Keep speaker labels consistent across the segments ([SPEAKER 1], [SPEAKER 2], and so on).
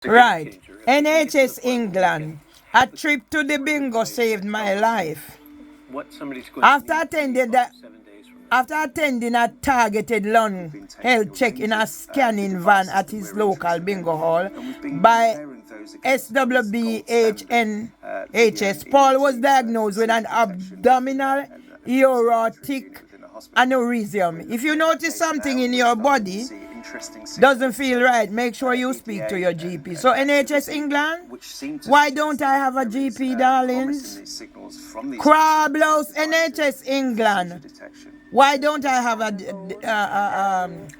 [SPEAKER 1] Right. NHS England. A trip to the bingo saved my life. After attending a targeted lung health check in a scanning van at his local bingo hall by SWBHNHS, Paul was diagnosed with an abdominal aortic aneurysm. If you notice something in your body doesn't feel right, make sure you speak to your GP. So NHS England, why don't I have a GP, darlings? Crablouse, NHS England, why don't I have a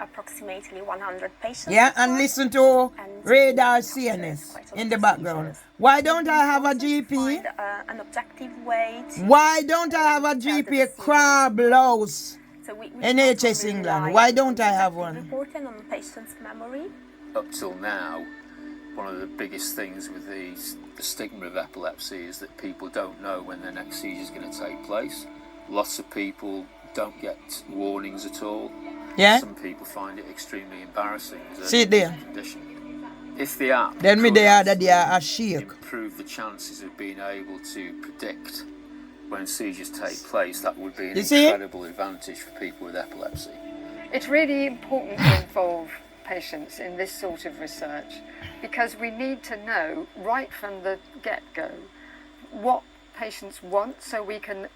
[SPEAKER 2] approximately 100 patients?
[SPEAKER 1] Yeah, and listen to radar CNS in the background. Why don't I have a GP?
[SPEAKER 2] An objective way to
[SPEAKER 1] Why don't I have a GP? Crablouse, NHS England, why don't I have one?
[SPEAKER 2] Reporting on patient's memory.
[SPEAKER 3] Up till now, one of the biggest things with the stigma of epilepsy is that people don't know when their next seizure is going to take place. Lots of people don't get warnings at all.
[SPEAKER 1] Yeah.
[SPEAKER 3] Some people find it extremely embarrassing as a
[SPEAKER 1] See there.
[SPEAKER 3] condition. If the app
[SPEAKER 1] Then me
[SPEAKER 3] could
[SPEAKER 1] they are that they are a shake.
[SPEAKER 3] improve the chances of being able to predict when seizures take place, that would be an
[SPEAKER 1] You see?
[SPEAKER 3] incredible advantage for people with epilepsy.
[SPEAKER 4] It's really important to involve patients in this sort of research because we need to know right from the get-go what patients want so we can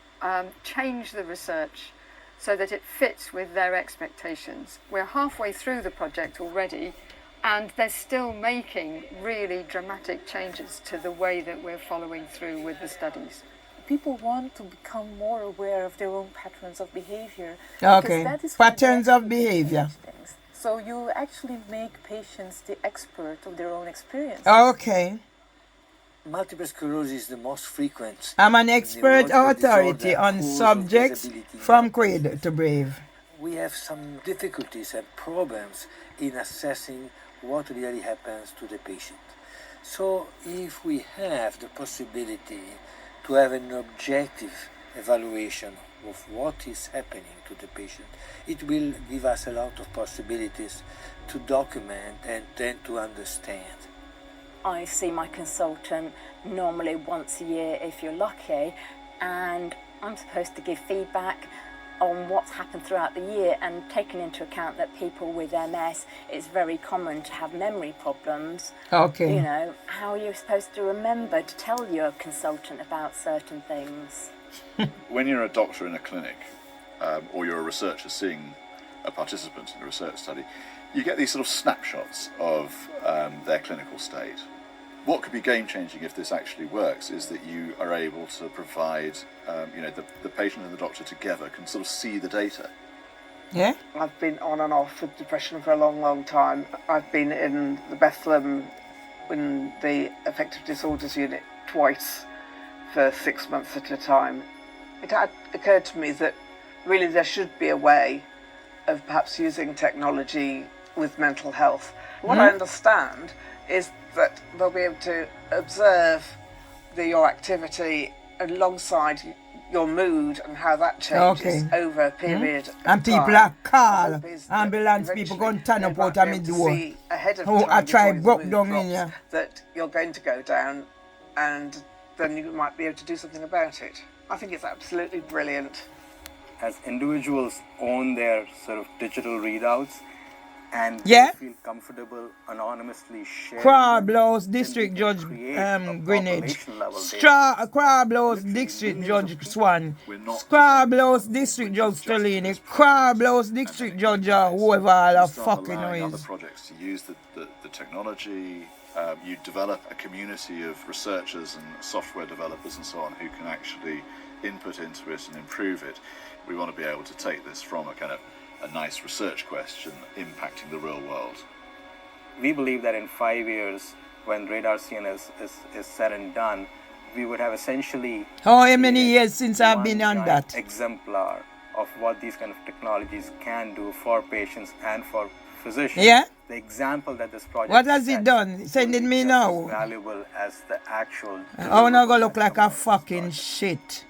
[SPEAKER 4] change the research so that it fits with their expectations. We're halfway through the project already and they're still making really dramatic changes to the way that we're following through with the studies.
[SPEAKER 5] People want to become more aware of their own patterns of behavior.
[SPEAKER 1] Okay,
[SPEAKER 5] That is
[SPEAKER 1] patterns of behavior.
[SPEAKER 5] things. So you actually make patients the expert of their own experience.
[SPEAKER 1] Okay.
[SPEAKER 6] Multiple sclerosis is the most frequent.
[SPEAKER 1] I'm an expert
[SPEAKER 6] neurological
[SPEAKER 1] authority
[SPEAKER 6] disorder
[SPEAKER 1] on
[SPEAKER 6] caused of
[SPEAKER 1] subjects
[SPEAKER 6] disability.
[SPEAKER 1] from cradle to grave.
[SPEAKER 6] We have some difficulties and problems in assessing what really happens to the patient. So if we have the possibility to have an objective evaluation of what is happening to the patient, it will give us a lot of possibilities to document and then to understand.
[SPEAKER 7] I see my consultant normally once a year if you're lucky, and I'm supposed to give feedback on what's happened throughout the year, and taking into account that people with MS, it's very common to have memory problems.
[SPEAKER 1] Okay.
[SPEAKER 7] You know, how are you supposed to remember to tell your consultant about certain things?
[SPEAKER 8] When you're a doctor in a clinic, or you're a researcher seeing a participant in a research study, you get these sort of snapshots of their clinical state. What could be game-changing if this actually works is that you are able to provide, the patient and the doctor together can sort of see the data.
[SPEAKER 1] Yeah?
[SPEAKER 9] I've been on and off with depression for a long, long time. I've been in the Bethlehem in the affective disorders unit twice for 6 months at a time. It had occurred to me that really there should be a way of perhaps using technology with mental health. What I understand is that they'll be able to observe your activity alongside your mood and how that changes over a period of
[SPEAKER 1] And people
[SPEAKER 9] time.
[SPEAKER 1] are call
[SPEAKER 9] The hope is that
[SPEAKER 1] ambulance people
[SPEAKER 9] eventually
[SPEAKER 1] going to turn
[SPEAKER 9] they
[SPEAKER 1] up
[SPEAKER 9] might
[SPEAKER 1] out
[SPEAKER 9] be
[SPEAKER 1] of my
[SPEAKER 9] able to
[SPEAKER 1] door.
[SPEAKER 9] see ahead of
[SPEAKER 1] Oh,
[SPEAKER 9] time
[SPEAKER 1] I try
[SPEAKER 9] before the
[SPEAKER 1] broke
[SPEAKER 9] mood
[SPEAKER 1] down in
[SPEAKER 9] drops
[SPEAKER 1] ya.
[SPEAKER 9] that you're going to go down, and then you might be able to do something about it. I think it's absolutely brilliant.
[SPEAKER 10] As individuals own their sort of digital readouts and
[SPEAKER 1] Yeah.
[SPEAKER 10] they feel comfortable anonymously sharing
[SPEAKER 1] Crablouse
[SPEAKER 10] them,
[SPEAKER 1] District
[SPEAKER 10] then we
[SPEAKER 1] Judge
[SPEAKER 10] can create a
[SPEAKER 1] Greenwich.
[SPEAKER 10] population-level data.
[SPEAKER 1] Crablouse District Judge Swan.
[SPEAKER 8] We're not
[SPEAKER 1] Crablouse District Judge Stolini. Crablouse District Judge whoever all
[SPEAKER 8] you
[SPEAKER 1] the
[SPEAKER 8] start
[SPEAKER 1] fucking
[SPEAKER 8] allowing other
[SPEAKER 1] noise.
[SPEAKER 8] projects to use the technology. You develop a community of researchers and software developers and so on who can actually input into it and improve it. We want to be able to take this from a kind of a nice research question impacting the real world.
[SPEAKER 10] We believe that in 5 years, when radar CNS is said and done, we would have essentially
[SPEAKER 1] How many years since I've been on
[SPEAKER 10] one
[SPEAKER 1] that?
[SPEAKER 10] giant exemplar of what these kind of technologies can do for patients and for physicians.
[SPEAKER 1] Yeah?
[SPEAKER 10] The example that this project
[SPEAKER 1] What has it
[SPEAKER 10] sets
[SPEAKER 1] done? Send
[SPEAKER 10] will
[SPEAKER 1] it
[SPEAKER 10] be
[SPEAKER 1] me
[SPEAKER 10] just
[SPEAKER 1] now.
[SPEAKER 10] as valuable as the actual.
[SPEAKER 1] I wanna go
[SPEAKER 10] deliverables
[SPEAKER 1] look
[SPEAKER 10] that
[SPEAKER 1] like
[SPEAKER 10] come
[SPEAKER 1] a
[SPEAKER 10] out of this
[SPEAKER 1] fucking
[SPEAKER 10] project.
[SPEAKER 1] shit.